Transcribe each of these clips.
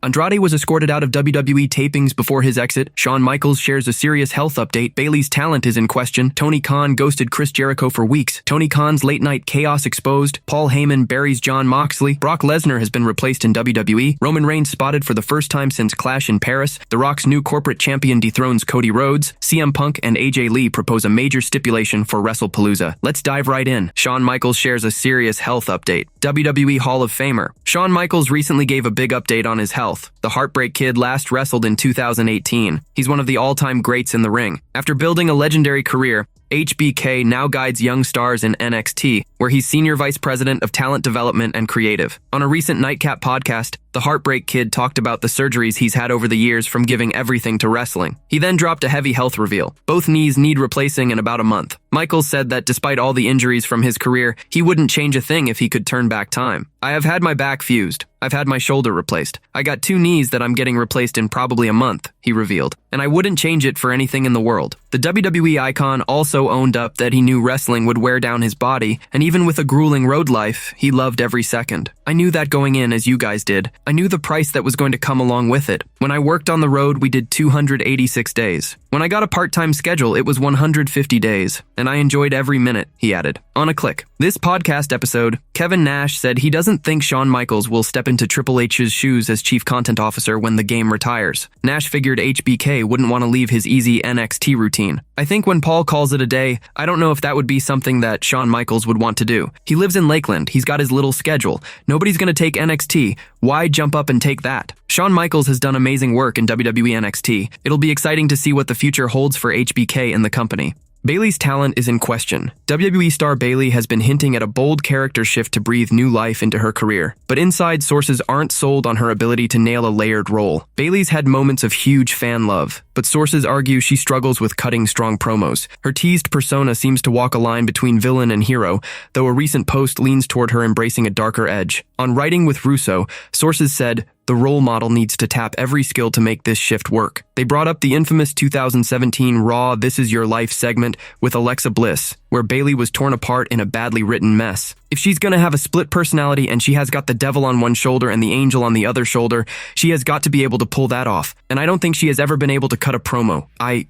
Andrade was escorted out of WWE tapings before his exit. Shawn Michaels shares a serious health update. Bayley's talent is in question. Tony Khan ghosted Chris Jericho for weeks. Tony Khan's late-night chaos exposed. Paul Heyman buries Jon Moxley. Brock Lesnar has been replaced in WWE. Roman Reigns spotted for the first time since Clash in Paris. The Rock's new corporate champion dethrones Cody Rhodes. CM Punk and AJ Lee propose a major stipulation for Wrestlepalooza. Let's dive right in. Shawn Michaels shares a serious health update. WWE Hall of Famer. Shawn Michaels recently gave a big update on his health. The Heartbreak Kid last wrestled in 2018. He's one of the all-time greats in the ring. After building a legendary career, HBK now guides young stars in NXT, where he's Senior Vice President of Talent Development and Creative. On a recent Nightcap podcast, the Heartbreak Kid talked about the surgeries he's had over the years from giving everything to wrestling. He then dropped a heavy health reveal. Both knees need replacing in about a month. Michaels said that despite all the injuries from his career, he wouldn't change a thing if he could turn back time. I have had my back fused. I've had my shoulder replaced. I got 2 knees that I'm getting replaced in probably a month, he revealed. And I wouldn't change it for anything in the world. The WWE icon also owned up that he knew wrestling would wear down his body, and even with a grueling road life, he loved every second. I knew that going in, as you guys did. I knew the price that was going to come along with it. When I worked on the road, we did 286 days. When I got a part-time schedule, it was 150 days, and I enjoyed every minute, he added. On a click. This podcast episode, Kevin Nash said he doesn't think Shawn Michaels will step into Triple H's shoes as chief content officer when the game retires. Nash figured HBK wouldn't want to leave his easy NXT routine. I think when Paul calls it a day, I don't know if that would be something that Shawn Michaels would want to do. He lives in Lakeland. He's got his little schedule. Nobody's going to take NXT. Why jump up and take that? Shawn Michaels has done amazing work in WWE NXT. It'll be exciting to see what the future holds for HBK in the company. Bayley's talent is in question. WWE star Bayley has been hinting at a bold character shift to breathe new life into her career, but inside sources aren't sold on her ability to nail a layered role. Bayley's had moments of huge fan love, but sources argue she struggles with cutting strong promos. Her teased persona seems to walk a line between villain and hero, though a recent post leans toward her embracing a darker edge. On Writing with Russo, sources said, the role model needs to tap every skill to make this shift work. They brought up the infamous 2017 Raw This Is Your Life segment with Alexa Bliss, where Bayley was torn apart in a badly written mess. If she's gonna have a split personality and she has got the devil on one shoulder and the angel on the other shoulder, she has got to be able to pull that off. And I don't think she has ever been able to cut a promo. I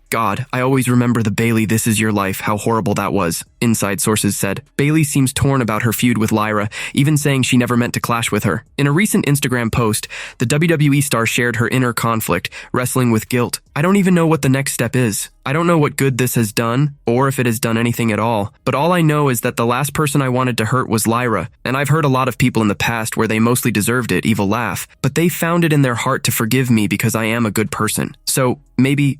always remember the Bayley This Is Your Life, how horrible that was, inside sources said. Bayley seems torn about her feud with Lyra, even saying she never meant to clash with her. In a recent Instagram post, the WWE star shared her inner conflict, wrestling with guilt. I don't even know what the next step is. I don't know what good this has done, or if it has done anything at all, but all I know is that the last person I wanted to hurt was Lyra, and I've heard a lot of people in the past where they mostly deserved it, evil laugh, but they found it in their heart to forgive me because I am a good person. So, maybe,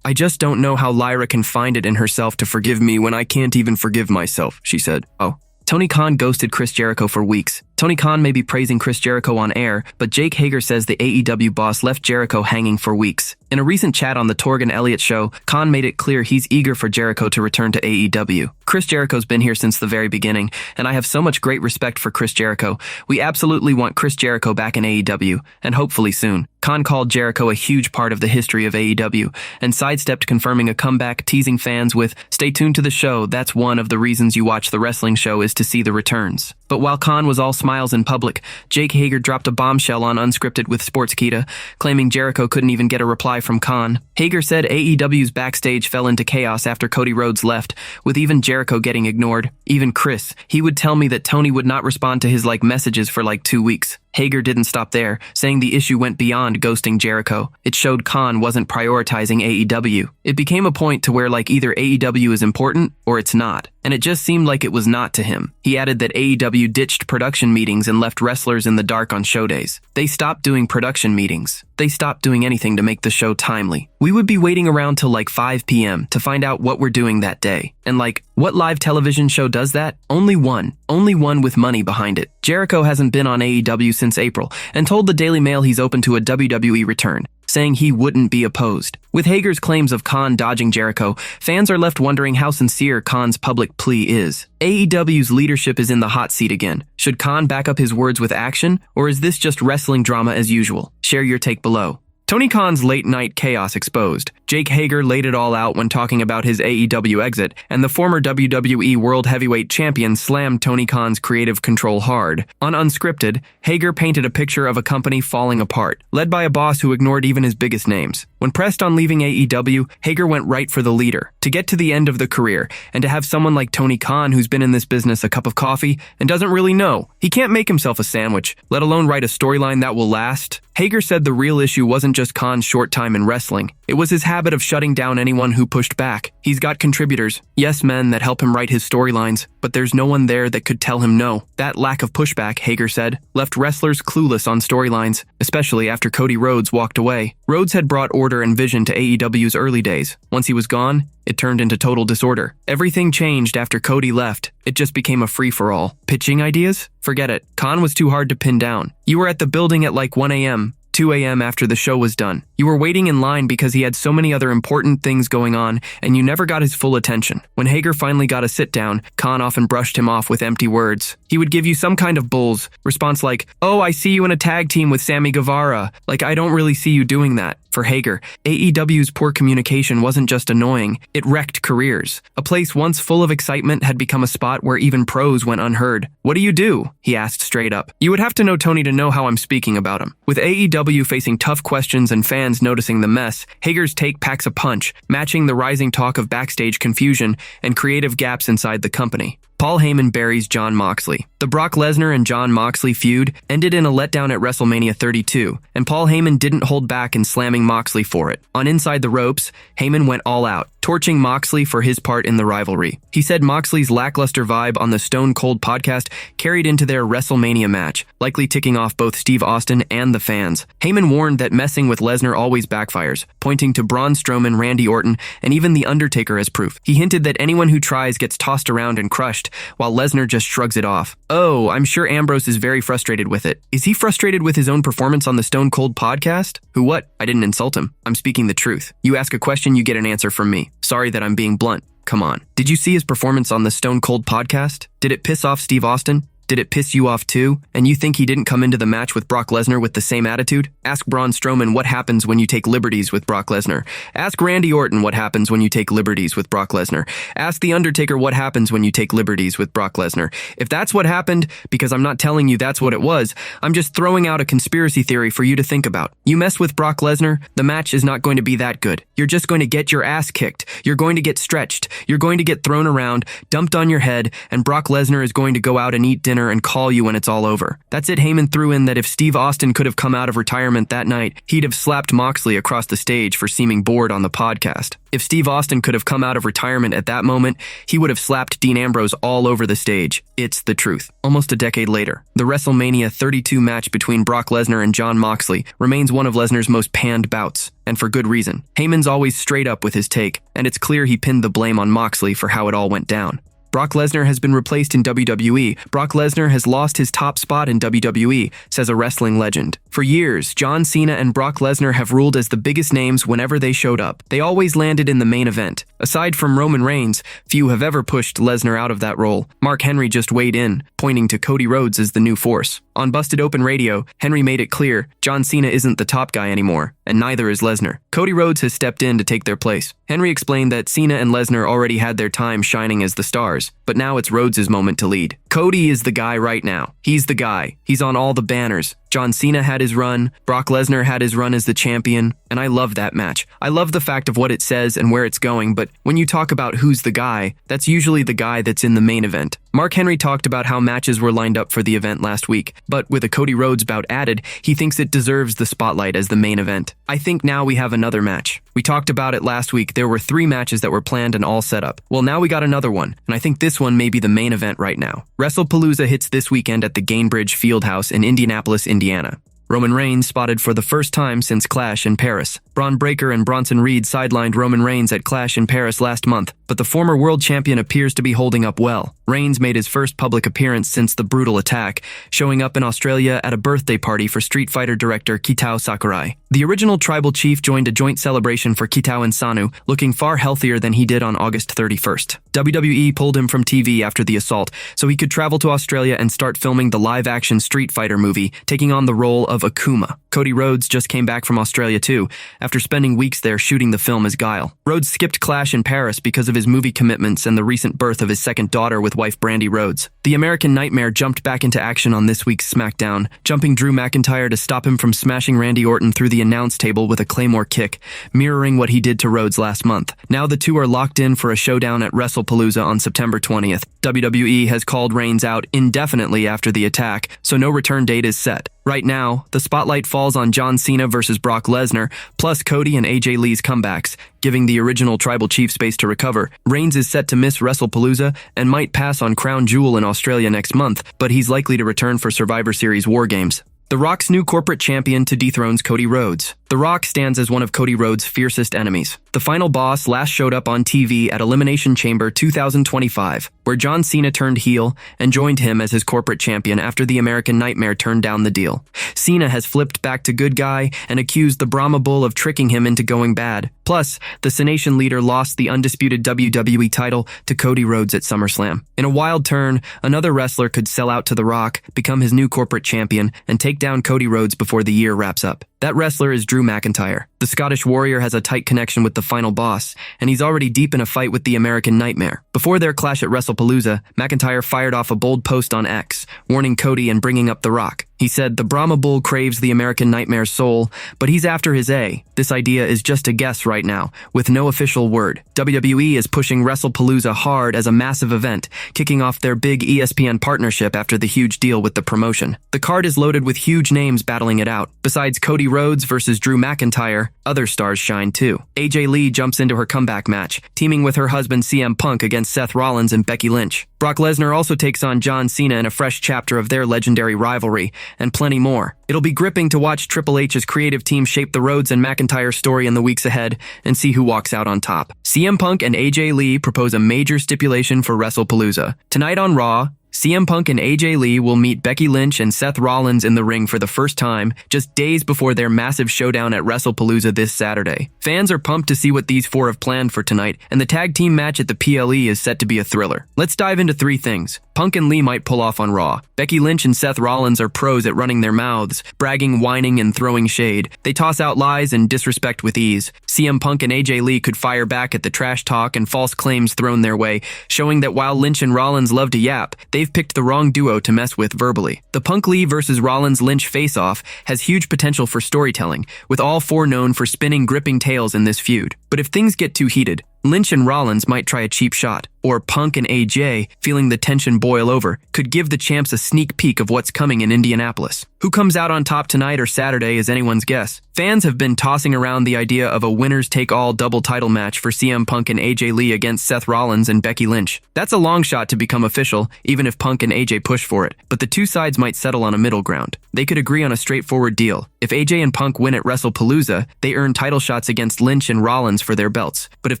I just don't know how Lyra can find it in herself to forgive me when I can't even forgive myself, she said. Oh. Tony Khan ghosted Chris Jericho for weeks. Tony Khan may be praising Chris Jericho on air, but Jake Hager says the AEW boss left Jericho hanging for weeks. In a recent chat on the Torgan Elliott show, Khan made it clear he's eager for Jericho to return to AEW. Chris Jericho's been here since the very beginning, and I have so much great respect for Chris Jericho. We absolutely want Chris Jericho back in AEW, and hopefully soon. Khan called Jericho a huge part of the history of AEW, and sidestepped confirming a comeback, teasing fans with, "Stay tuned to the show, that's one of the reasons you watch the wrestling show is to see the returns." But while Khan was all smiles in public, Jake Hager dropped a bombshell on Unscripted with Sportskeeda, claiming Jericho couldn't even get a reply from Khan. Hager said AEW's backstage fell into chaos after Cody Rhodes left, with even Jericho getting ignored. Even Chris. He would tell me that Tony would not respond to his messages for 2 weeks. Hager didn't stop there, saying the issue went beyond ghosting Jericho. It showed Khan wasn't prioritizing AEW. It became a point to where either AEW is important or it's not, and it just seemed like it was not to him. He added that AEW ditched production meetings and left wrestlers in the dark on show days. They stopped doing production meetings. They stopped doing anything to make the show timely. We would be waiting around till 5 p.m. to find out what we're doing that day. And what live television show does that? Only one. Only one with money behind it. Jericho hasn't been on AEW since April and told the Daily Mail he's open to a WWE return, saying he wouldn't be opposed. With Hager's claims of Khan dodging Jericho, fans are left wondering how sincere Khan's public plea is. AEW's leadership is in the hot seat again. Should Khan back up his words with action, or is this just wrestling drama as usual? Share your take below. Tony Khan's late-night chaos exposed. Jake Hager laid it all out when talking about his AEW exit, and the former WWE World Heavyweight Champion slammed Tony Khan's creative control hard. On Unscripted, Hager painted a picture of a company falling apart, led by a boss who ignored even his biggest names. When pressed on leaving AEW, Hager went right for the leader, to get to the end of the career, and to have someone like Tony Khan who's been in this business a cup of coffee and doesn't really know. He can't make himself a sandwich, let alone write a storyline that will last. Hager said the real issue wasn't just Khan's short time in wrestling. It was his habit of shutting down anyone who pushed back. He's got contributors, yes men, that help him write his storylines, but there's no one there that could tell him no. That lack of pushback, Hager said, left wrestlers clueless on storylines, especially after Cody Rhodes walked away. Rhodes had brought order and vision to AEW's early days. Once he was gone, it turned into total disorder. Everything changed after Cody left. It just became a free-for-all. Pitching ideas? Forget it. Khan was too hard to pin down. You were at the building at like 1 a.m., 2 a.m. after the show was done. You were waiting in line because he had so many other important things going on, and you never got his full attention. When Hager finally got a sit-down, Khan often brushed him off with empty words. He would give you some kind of bull's response like, "Oh, I see you in a tag team with Sammy Guevara. Like, I don't really see you doing that." For Hager, AEW's poor communication wasn't just annoying, it wrecked careers. A place once full of excitement had become a spot where even pros went unheard. "What do you do?" he asked straight up. You would have to know Tony to know how I'm speaking about him. With AEW facing tough questions and fans noticing the mess, Hager's take packs a punch, matching the rising talk of backstage confusion and creative gaps inside the company. Paul Heyman buries Jon Moxley. The Brock Lesnar and Jon Moxley feud ended in a letdown at WrestleMania 32, and Paul Heyman didn't hold back in slamming Moxley for it. On Inside the Ropes, Heyman went all out, torching Moxley for his part in the rivalry. He said Moxley's lackluster vibe on the Stone Cold podcast carried into their WrestleMania match, likely ticking off both Steve Austin and the fans. Heyman warned that messing with Lesnar always backfires, pointing to Braun Strowman, Randy Orton, and even The Undertaker as proof. He hinted that anyone who tries gets tossed around and crushed, while Lesnar just shrugs it off. Oh, I'm sure Ambrose is very frustrated with it. Is he frustrated with his own performance on the Stone Cold podcast? Who what? I didn't insult him. I'm speaking the truth. You ask a question, you get an answer from me. Sorry that I'm being blunt. Come on. Did you see his performance on the Stone Cold podcast? Did it piss off Steve Austin? Did it piss you off too? And you think he didn't come into the match with Brock Lesnar with the same attitude? Ask Braun Strowman what happens when you take liberties with Brock Lesnar. Ask Randy Orton what happens when you take liberties with Brock Lesnar. Ask The Undertaker what happens when you take liberties with Brock Lesnar. If that's what happened, because I'm not telling you that's what it was, I'm just throwing out a conspiracy theory for you to think about. You mess with Brock Lesnar, the match is not going to be that good. You're just going to get your ass kicked. You're going to get stretched. You're going to get thrown around, dumped on your head, and Brock Lesnar is going to go out and eat dinner and call you when it's all over. That's it. Heyman threw in that if Steve Austin could have come out of retirement that night, he'd have slapped Moxley across the stage for seeming bored on the podcast. If Steve Austin could have come out of retirement at that moment, he would have slapped Dean Ambrose all over the stage. It's the truth. Almost a decade later, the WrestleMania 32 match between Brock Lesnar and Jon Moxley remains one of Lesnar's most panned bouts, and for good reason. Heyman's always straight up with his take, and it's clear he pinned the blame on Moxley for how it all went down. Brock Lesnar has been replaced in WWE. Brock Lesnar has lost his top spot in WWE, says a wrestling legend. For years, John Cena and Brock Lesnar have ruled as the biggest names whenever they showed up. They always landed in the main event. Aside from Roman Reigns, few have ever pushed Lesnar out of that role. Mark Henry just weighed in, pointing to Cody Rhodes as the new force. On Busted Open Radio, Henry made it clear John Cena isn't the top guy anymore, and neither is Lesnar. Cody Rhodes has stepped in to take their place. Henry explained that Cena and Lesnar already had their time shining as the stars, but now it's Rhodes' moment to lead. Cody is the guy right now. He's the guy. He's on all the banners. John Cena had his run, Brock Lesnar had his run as the champion, and I love that match. I love the fact of what it says and where it's going, but when you talk about who's the guy, that's usually the guy that's in the main event. Mark Henry talked about how matches were lined up for the event last week, but with a Cody Rhodes bout added, he thinks it deserves the spotlight as the main event. I think now we have another match. We talked about it last week. There were 3 matches that were planned and all set up. Well, now we got another one, and I think this one may be the main event right now. Wrestlepalooza hits this weekend at the Gainbridge Fieldhouse in Indianapolis, Indiana. Roman Reigns spotted for the first time since Clash in Paris. Braun Breaker and Bronson Reed sidelined Roman Reigns at Clash in Paris last month. but the former world champion appears to be holding up well. Reigns made his first public appearance since the brutal attack, showing up in Australia at a birthday party for Street Fighter director Kitao Sakurai. The original tribal chief joined a joint celebration for Kitao and Sanu, looking far healthier than he did on August 31st. WWE pulled him from TV after the assault, so he could travel to Australia and start filming the live-action Street Fighter movie, taking on the role of Akuma. Cody Rhodes just came back from Australia too, after spending weeks there shooting the film as Guile. Rhodes skipped Clash in Paris because of his movie commitments and the recent birth of his second daughter with wife Brandi Rhodes. The American Nightmare jumped back into action on this week's SmackDown, jumping Drew McIntyre to stop him from smashing Randy Orton through the announce table with a Claymore kick, mirroring what he did to Rhodes last month. Now the two are locked in for a showdown at Wrestlepalooza on September 20th. WWE has called Reigns out indefinitely after the attack, so no return date is set. Right now, the spotlight falls on John Cena versus Brock Lesnar, plus Cody and AJ Lee's comebacks, giving the original tribal chief space to recover. Reigns is set to miss Wrestlepalooza and might pass on Crown Jewel in Australia next month, but he's likely to return for Survivor Series War Games. The Rock's new corporate champion to dethrones Cody Rhodes. The Rock stands as one of Cody Rhodes' fiercest enemies. The final boss last showed up on TV at Elimination Chamber 2025, where John Cena turned heel and joined him as his corporate champion after the American Nightmare turned down the deal. Cena has flipped back to good guy and accused the Brahma Bull of tricking him into going bad. Plus, the Cenation leader lost the undisputed WWE title to Cody Rhodes at SummerSlam. In a wild turn, another wrestler could sell out to The Rock, become his new corporate champion, and take down Cody Rhodes before the year wraps up. That wrestler is Drew McIntyre. The Scottish Warrior has a tight connection with the final boss, and he's already deep in a fight with the American Nightmare. Before their clash at Wrestlepalooza, McIntyre fired off a bold post on X, warning Cody and bringing up The Rock. He said the Brahma Bull craves the American Nightmare's soul, but he's after his A. This idea is just a guess right now, with no official word. WWE is pushing Wrestlepalooza hard as a massive event, kicking off their big ESPN partnership after the huge deal with the promotion. The card is loaded with huge names battling it out. Besides Cody Rhodes versus Drew McIntyre, other stars shine too. AJ Lee jumps into her comeback match, teaming with her husband CM Punk against Seth Rollins and Becky Lynch. Brock Lesnar also takes on John Cena in a fresh chapter of their legendary rivalry, and plenty more. It'll be gripping to watch Triple H's creative team shape the Rhodes and McIntyre story in the weeks ahead and see who walks out on top. CM Punk and AJ Lee propose a major stipulation for Wrestlepalooza. Tonight on Raw, CM Punk and AJ Lee will meet Becky Lynch and Seth Rollins in the ring for the first time, just days before their massive showdown at Wrestlepalooza this Saturday. Fans are pumped to see what these four have planned for tonight, and the tag team match at the PLE is set to be a thriller. Let's dive into three things. Punk and Lee might pull off on Raw. Becky Lynch and Seth Rollins are pros at running their mouths, bragging, whining, and throwing shade. They toss out lies and disrespect with ease. CM Punk and AJ Lee could fire back at the trash talk and false claims thrown their way, showing that while Lynch and Rollins love to yap, they've picked the wrong duo to mess with verbally. The Punk Lee versus Rollins Lynch face-off has huge potential for storytelling, with all four known for spinning gripping tales in this feud. But if things get too heated, Lynch and Rollins might try a cheap shot, or Punk and AJ, feeling the tension boil over, could give the champs a sneak peek of what's coming in Indianapolis. Who comes out on top tonight or Saturday is anyone's guess. Fans have been tossing around the idea of a winners-take-all double title match for CM Punk and AJ Lee against Seth Rollins and Becky Lynch. That's a long shot to become official, even if Punk and AJ push for it, but the two sides might settle on a middle ground. They could agree on a straightforward deal. If AJ and Punk win at Wrestlepalooza, they earn title shots against Lynch and Rollins for their belts. But if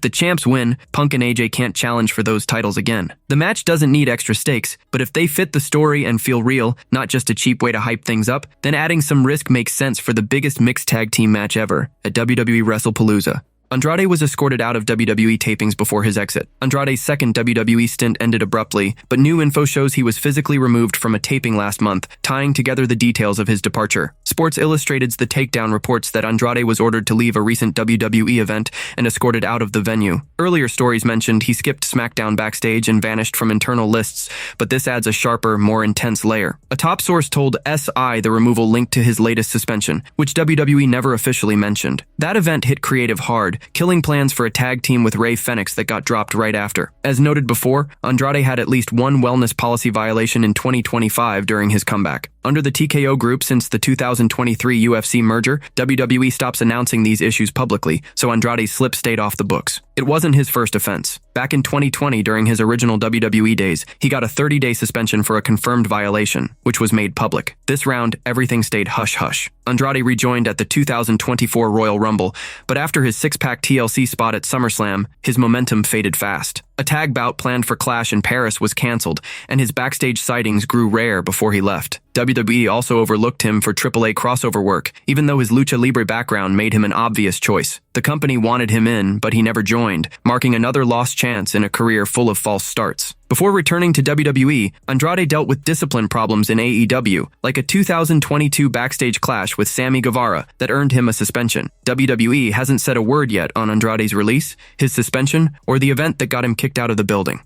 the champs win, Punk and AJ can't challenge for those titles again. The match doesn't need extra stakes, but if they fit the story and feel real, not just a cheap way to hype things up, then adding some risk makes sense for the biggest mixed tag team match ever at WWE Wrestlepalooza. Andrade was escorted out of WWE tapings before his exit. Andrade's second WWE stint ended abruptly, but new info shows he was physically removed from a taping last month, tying together the details of his departure. Sports Illustrated's The Takedown reports that Andrade was ordered to leave a recent WWE event and escorted out of the venue. Earlier stories mentioned he skipped SmackDown backstage and vanished from internal lists, but this adds a sharper, more intense layer. A top source told SI the removal linked to his latest suspension, which WWE never officially mentioned. That event hit creative hard, killing plans for a tag team with Rey Fenix that got dropped right after. As noted before, Andrade had at least one wellness policy violation in 2025 during his comeback. Under the TKO group since the 2023 UFC merger, WWE stops announcing these issues publicly, so Andrade's slip stayed off the books. It wasn't his first offense. Back in 2020, during his original WWE days, he got a 30-day suspension for a confirmed violation, which was made public. This round, everything stayed hush-hush. Andrade rejoined at the 2024 Royal Rumble, but after his six-pack TLC spot at SummerSlam, his momentum faded fast. A tag bout planned for Clash in Paris was cancelled, and his backstage sightings grew rare before he left. WWE also overlooked him for AAA crossover work, even though his lucha libre background made him an obvious choice. The company wanted him in, but he never joined, marking another lost chance in a career full of false starts. Before returning to WWE, Andrade dealt with discipline problems in AEW, like a 2022 backstage clash with Sammy Guevara that earned him a suspension. WWE hasn't said a word yet on Andrade's release, his suspension, or the event that got him kicked out of the building.